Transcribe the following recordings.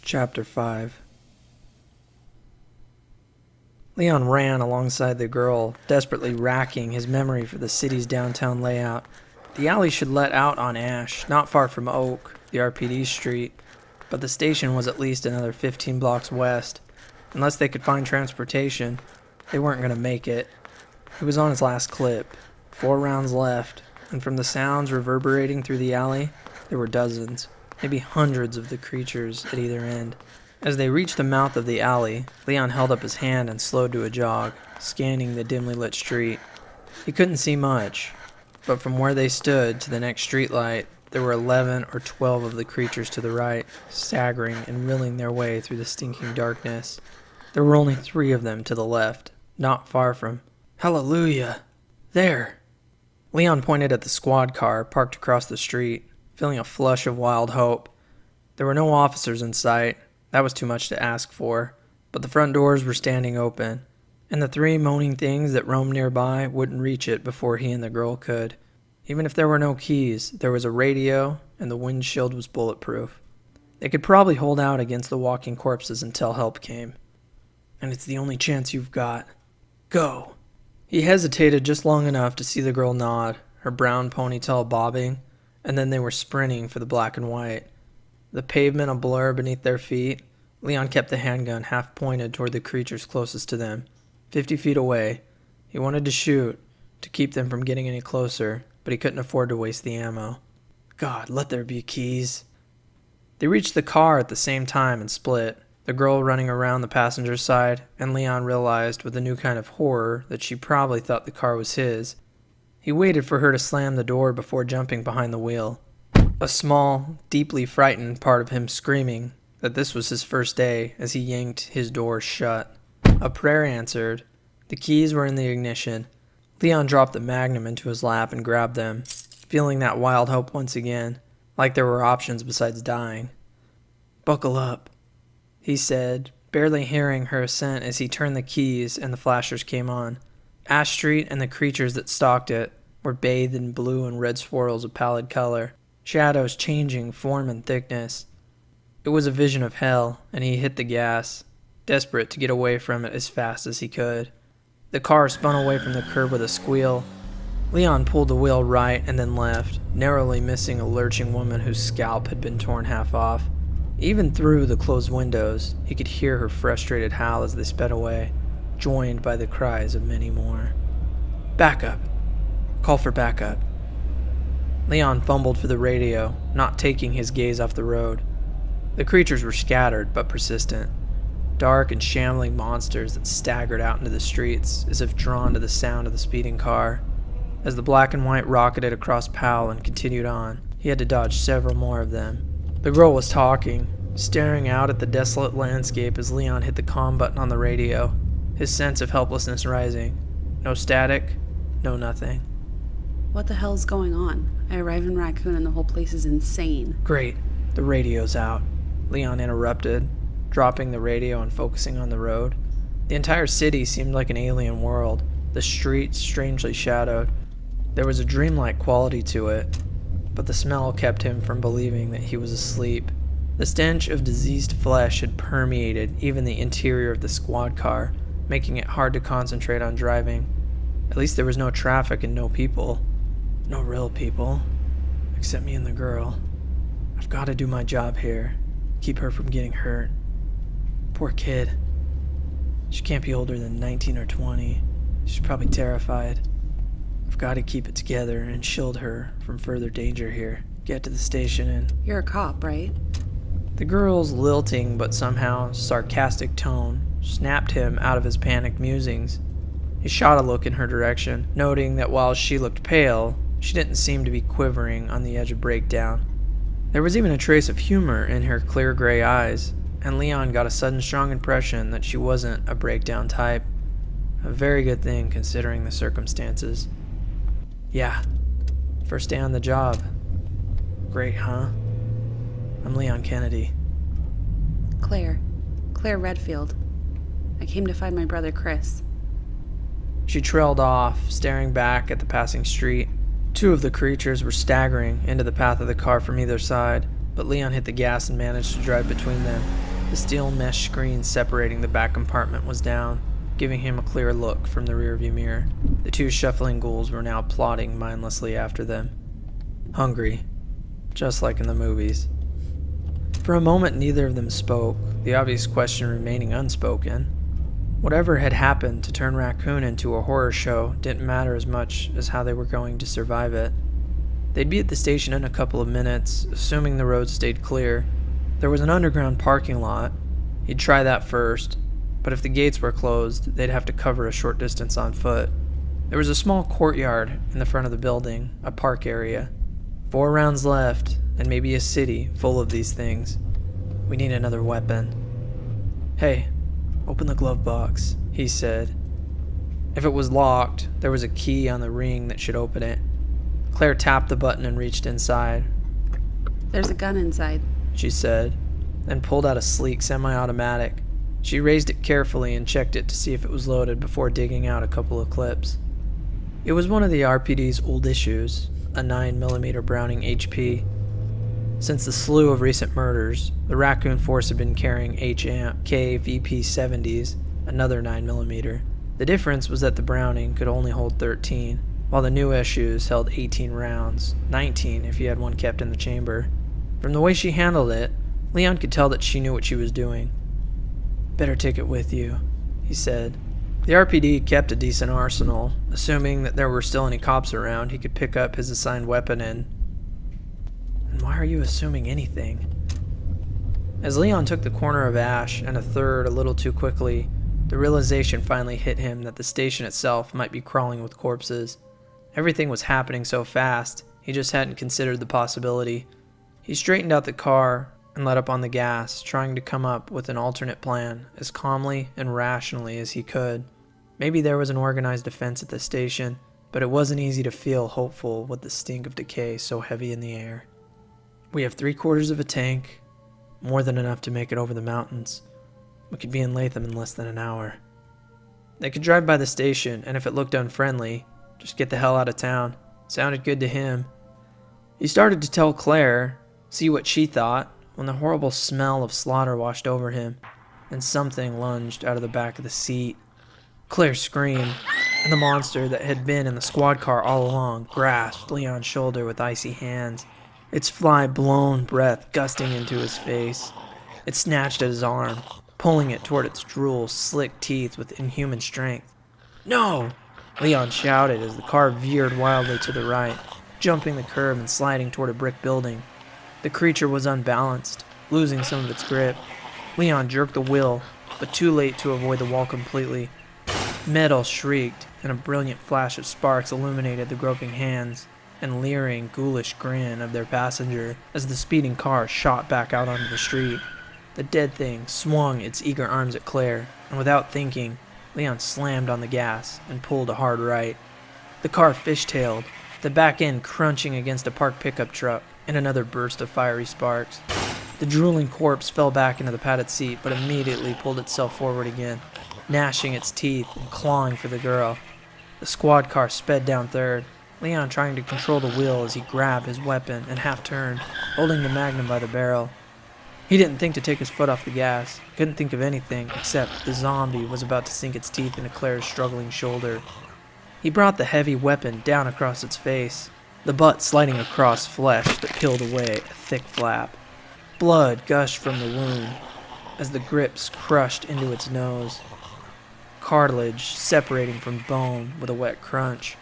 Chapter 5. Leon ran alongside the girl, desperately racking his memory for the city's downtown layout. The alley should let out on Ash, not far from Oak, the RPD street, but the station was at least another 15 blocks west. Unless they could find transportation, they weren't going to make it. He was on his last clip, 4 rounds left, and from the sounds reverberating through the alley, there were dozens, maybe hundreds of the creatures at either end. As they reached the mouth of the alley, Leon held up his hand and slowed to a jog, scanning the dimly lit street. He couldn't see much, but from where they stood to the next street light, there were 11 or 12 of the creatures to the right, staggering and reeling their way through the stinking darkness. There were only 3 of them to the left, not far from... Hallelujah! There! Leon pointed at the squad car parked across the street, feeling a flush of wild hope. There were no officers in sight. That was too much to ask for, but the front doors were standing open, and the 3 moaning things that roamed nearby wouldn't reach it before he and the girl could. Even if there were no keys, there was a radio, and the windshield was bulletproof. They could probably hold out against the walking corpses until help came. And it's the only chance you've got. Go! He hesitated just long enough to see the girl nod, her brown ponytail bobbing, and then they were sprinting for the black and white. The pavement a blur beneath their feet, Leon kept the handgun half pointed toward the creatures closest to them, 50 feet away. He wanted to shoot, to keep them from getting any closer, but he couldn't afford to waste the ammo. God, let there be keys. They reached the car at the same time and split, the girl running around the passenger side, and Leon realized with a new kind of horror that she probably thought the car was his. He waited for her to slam the door before jumping behind the wheel. A small, deeply frightened part of him screaming that this was his first day as he yanked his door shut. A prayer answered. The keys were in the ignition. Leon dropped the Magnum into his lap and grabbed them, feeling that wild hope once again, like there were options besides dying. Buckle up, he said, barely hearing her assent as he turned the keys and the flashers came on. Ash Street and the creatures that stalked it were bathed in blue and red swirls of pallid color, shadows changing form and thickness. It was a vision of hell, and he hit the gas, desperate to get away from it as fast as he could. The car spun away from the curb with a squeal. Leon pulled the wheel right and then left, narrowly missing a lurching woman whose scalp had been torn half off. Even through the closed windows, he could hear her frustrated howl as they sped away, joined by the cries of many more. Backup! Call for backup. Leon fumbled for the radio, not taking his gaze off the road. The creatures were scattered but persistent, dark and shambling monsters that staggered out into the streets as if drawn to the sound of the speeding car. As the black and white rocketed across Powell and continued on, he had to dodge several more of them. The girl was talking, staring out at the desolate landscape as Leon hit the comm button on the radio, his sense of helplessness rising. No static, no nothing. What the hell's going on? I arrive in Raccoon and the whole place is insane. Great. The radio's out. Leon interrupted, dropping the radio and focusing on the road. The entire city seemed like an alien world, the streets strangely shadowed. There was a dreamlike quality to it, but the smell kept him from believing that he was asleep. The stench of diseased flesh had permeated even the interior of the squad car, making it hard to concentrate on driving. At least there was no traffic and no people. No real people, except me and the girl. I've got to do my job here, keep her from getting hurt. Poor kid. She can't be older than 19 or 20. She's probably terrified. I've got to keep it together and shield her from further danger here. Get to the station and... You're a cop, right? The girl's lilting but somehow sarcastic tone snapped him out of his panicked musings. He shot a look in her direction, noting that while she looked pale, she didn't seem to be quivering on the edge of breakdown. There was even a trace of humor in her clear gray eyes, and Leon got a sudden strong impression that she wasn't a breakdown type. A very good thing considering the circumstances. Yeah, first day on the job. Great, huh? I'm Leon Kennedy. Claire Redfield. I came to find my brother Chris. She trailed off, staring back at the passing street. 2 of the creatures were staggering into the path of the car from either side, but Leon hit the gas and managed to drive between them. The steel mesh screen separating the back compartment was down, giving him a clear look from the rearview mirror. The two shuffling ghouls were now plodding mindlessly after them. Hungry, just like in the movies. For a moment, neither of them spoke, the obvious question remaining unspoken. Whatever had happened to turn Raccoon into a horror show didn't matter as much as how they were going to survive it. They'd be at the station in a couple of minutes, assuming the road stayed clear. There was an underground parking lot. He'd try that first, but if the gates were closed, they'd have to cover a short distance on foot. There was a small courtyard in the front of the building, a park area. 4 rounds left, and maybe a city full of these things. We need another weapon. Hey, open the glove box, he said. If it was locked, there was a key on the ring that should open it. Claire tapped the button and reached inside. There's a gun inside, she said, then pulled out a sleek semi-automatic. She raised it carefully and checked it to see if it was loaded before digging out a couple of clips. It was one of the RPD's old issues, a 9mm Browning HP. Since the slew of recent murders, the Raccoon Force had been carrying HK VP-70s, another 9mm. The difference was that the Browning could only hold 13, while the new issues held 18 rounds, 19 if you had one kept in the chamber. From the way she handled it, Leon could tell that she knew what she was doing. Better take it with you, he said. The RPD kept a decent arsenal, assuming that there were still any cops around he could pick up his assigned weapon in. And why are you assuming anything? As Leon took the corner of Ash and a third a little too quickly, the realization finally hit him that the station itself might be crawling with corpses. Everything was happening so fast, he just hadn't considered the possibility. He straightened out the car and let up on the gas, trying to come up with an alternate plan as calmly and rationally as he could. Maybe there was an organized defense at the station, but it wasn't easy to feel hopeful with the stink of decay so heavy in the air. We have 3/4 of a tank, more than enough to make it over the mountains. We could be in Latham in less than an hour. They could drive by the station, and if it looked unfriendly, just get the hell out of town. Sounded good to him. He started to tell Claire, see what she thought, when the horrible smell of slaughter washed over him, and something lunged out of the back of the seat. Claire screamed, and the monster that had been in the squad car all along grasped Leon's shoulder with icy hands, its fly-blown breath gusting into his face. It snatched at his arm, pulling it toward its drool, slick teeth with inhuman strength. "No!" Leon shouted as the car veered wildly to the right, jumping the curb and sliding toward a brick building. The creature was unbalanced, losing some of its grip. Leon jerked the wheel, but too late to avoid the wall completely. Metal shrieked, and a brilliant flash of sparks illuminated the groping hands and leering, ghoulish grin of their passenger as the speeding car shot back out onto the street. The dead thing swung its eager arms at Claire, and without thinking, Leon slammed on the gas and pulled a hard right. The car fishtailed, the back end crunching against a parked pickup truck, in another burst of fiery sparks. The drooling corpse fell back into the padded seat, but immediately pulled itself forward again, gnashing its teeth and clawing for the girl. The squad car sped down third, Leon trying to control the wheel as he grabbed his weapon and half-turned, holding the Magnum by the barrel. He didn't think to take his foot off the gas, couldn't think of anything except the zombie was about to sink its teeth into Claire's struggling shoulder. He brought the heavy weapon down across its face, the butt sliding across flesh that peeled away a thick flap. Blood gushed from the wound as the grips crushed into its nose, cartilage separating from bone with a wet crunch.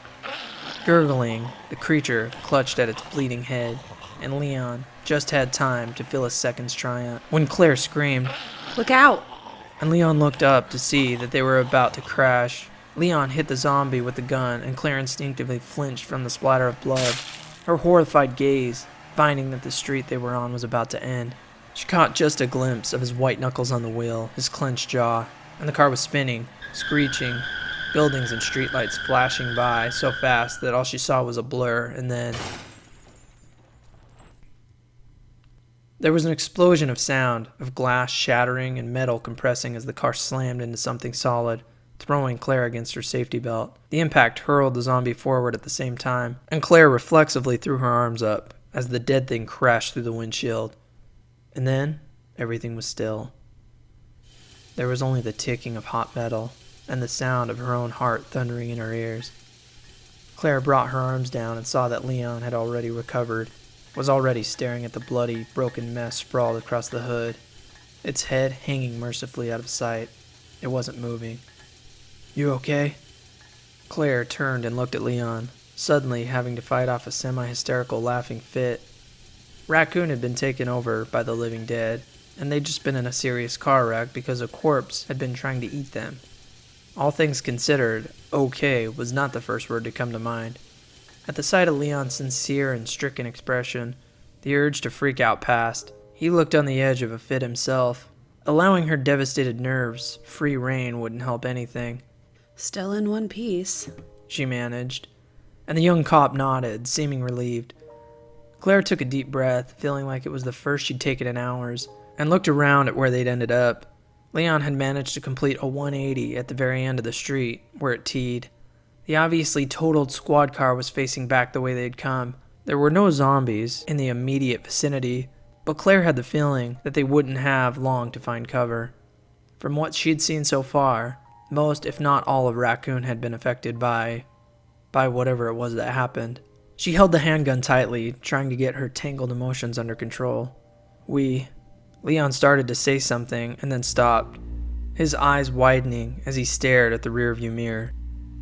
Gurgling, the creature clutched at its bleeding head, and Leon just had time to feel a second's triumph when Claire screamed, "Look out!" and Leon looked up to see that they were about to crash. Leon hit the zombie with the gun, and Claire instinctively flinched from the splatter of blood, her horrified gaze finding that the street they were on was about to end. She caught just a glimpse of his white knuckles on the wheel, his clenched jaw, and the car was spinning, screeching, buildings and streetlights flashing by so fast that all she saw was a blur, and then there was an explosion of sound, of glass shattering and metal compressing as the car slammed into something solid, throwing Claire against her safety belt. The impact hurled the zombie forward at the same time, and Claire reflexively threw her arms up as the dead thing crashed through the windshield. And then, everything was still. There was only the ticking of hot metal and the sound of her own heart thundering in her ears. Claire brought her arms down and saw that Leon had already recovered, was already staring at the bloody, broken mess sprawled across the hood, its head hanging mercifully out of sight. It wasn't moving. "You okay?" Claire turned and looked at Leon, suddenly having to fight off a semi-hysterical laughing fit. Raccoon had been taken over by the living dead, and they'd just been in a serious car wreck because a corpse had been trying to eat them. All things considered, okay was not the first word to come to mind. At the sight of Leon's sincere and stricken expression, the urge to freak out passed. He looked on the edge of a fit himself. Allowing her devastated nerves free rein wouldn't help anything. Still in one piece. She managed, and the young cop nodded, seeming relieved. Claire took a deep breath, feeling like it was the first she'd taken in hours, and looked around at where they'd ended up. Leon had managed to complete a 180 at the very end of the street, where it teed. The obviously totaled squad car was facing back the way they'd come. There were no zombies in the immediate vicinity, but Claire had the feeling that they wouldn't have long to find cover. From what she'd seen so far, most, if not all, of Raccoon had been affected by whatever it was that happened. She held the handgun tightly, trying to get her tangled emotions under control. Leon started to say something and then stopped, his eyes widening as he stared at the rearview mirror.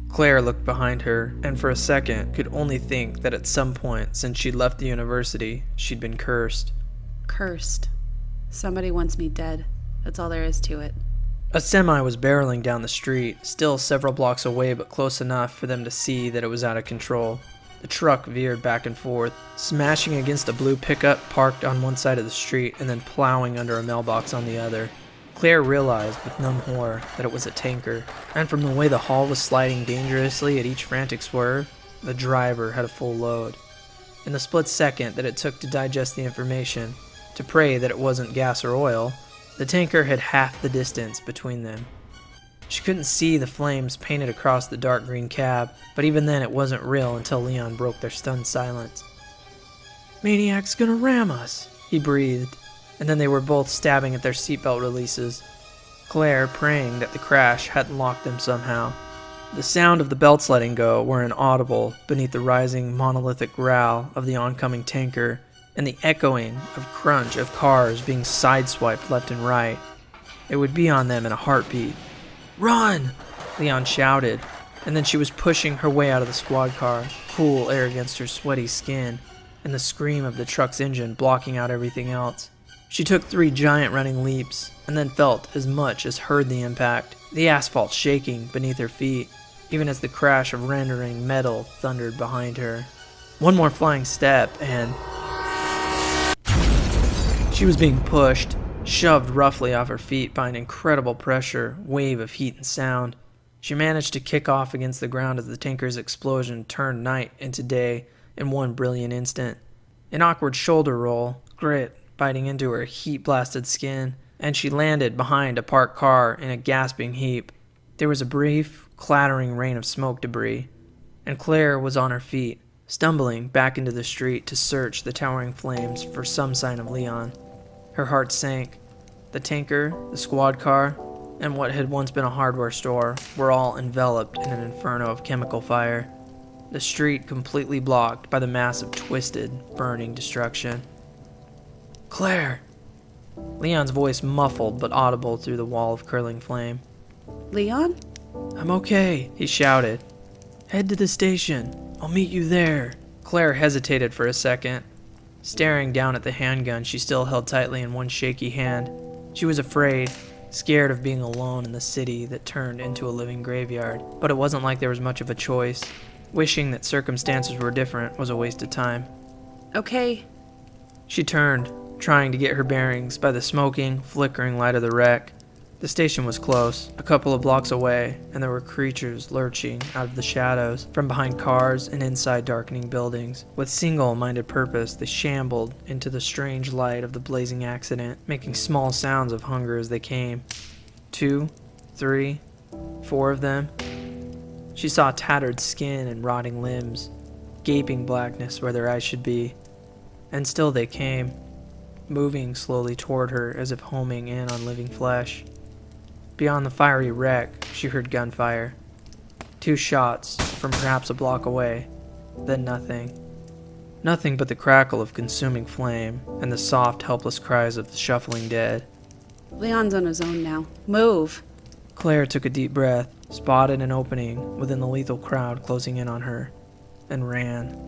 Claire looked behind her, and for a second could only think that at some point since she'd left the university, she'd been cursed. Cursed. Somebody wants me dead. That's all there is to it. A semi was barreling down the street, still several blocks away but close enough for them to see that it was out of control. The truck veered back and forth, smashing against a blue pickup parked on one side of the street and then plowing under a mailbox on the other. Claire realized with numb horror that it was a tanker, and from the way the hull was sliding dangerously at each frantic swerve, the driver had a full load. In the split second that it took to digest the information, to pray that it wasn't gas or oil, the tanker had half the distance between them. She couldn't see the flames painted across the dark green cab, but even then it wasn't real until Leon broke their stunned silence. "Maniac's gonna ram us," he breathed, and then they were both stabbing at their seatbelt releases, Claire praying that the crash hadn't locked them somehow. The sound of the belts letting go were inaudible beneath the rising monolithic growl of the oncoming tanker and the echoing of crunch of cars being sideswiped left and right. It would be on them in a heartbeat. "Run!" Leon shouted, and then she was pushing her way out of the squad car, cool air against her sweaty skin, and the scream of the truck's engine blocking out everything else. She took 3 giant running leaps, and then felt as much as heard the impact, the asphalt shaking beneath her feet, even as the crash of rending metal thundered behind her. One more flying step, and she was being pushed, shoved roughly off her feet by an incredible pressure, wave of heat and sound. She managed to kick off against the ground as the tanker's explosion turned night into day in one brilliant instant. An awkward shoulder roll, grit biting into her heat-blasted skin, and she landed behind a parked car in a gasping heap. There was a brief, clattering rain of smoke debris, and Claire was on her feet, stumbling back into the street to search the towering flames for some sign of Leon. Her heart sank. The tanker, the squad car, and what had once been a hardware store were all enveloped in an inferno of chemical fire. The street completely blocked by the mass of twisted, burning destruction. "Claire!" Leon's voice muffled but audible through the wall of curling flame. Leon? "I'm okay," he shouted. "Head to the station. I'll meet you there." Claire hesitated for a second, staring down at the handgun she still held tightly in one shaky hand. She was afraid, scared of being alone in the city that turned into a living graveyard, but it wasn't like there was much of a choice. Wishing that circumstances were different was a waste of time. Okay. She turned, trying to get her bearings by the smoking, flickering light of the wreck. The station was close, a couple of blocks away, and there were creatures lurching out of the shadows from behind cars and inside darkening buildings. With single-minded purpose, they shambled into the strange light of the blazing accident, making small sounds of hunger as they came. 2, 3, 4 of them. She saw tattered skin and rotting limbs, gaping blackness where their eyes should be. And still they came, moving slowly toward her as if homing in on living flesh. Beyond the fiery wreck, she heard gunfire. 2 shots from perhaps a block away, then nothing. Nothing but the crackle of consuming flame and the soft, helpless cries of the shuffling dead. Leon's on his own now. Move! Claire took a deep breath, spotted an opening within the lethal crowd closing in on her, and ran.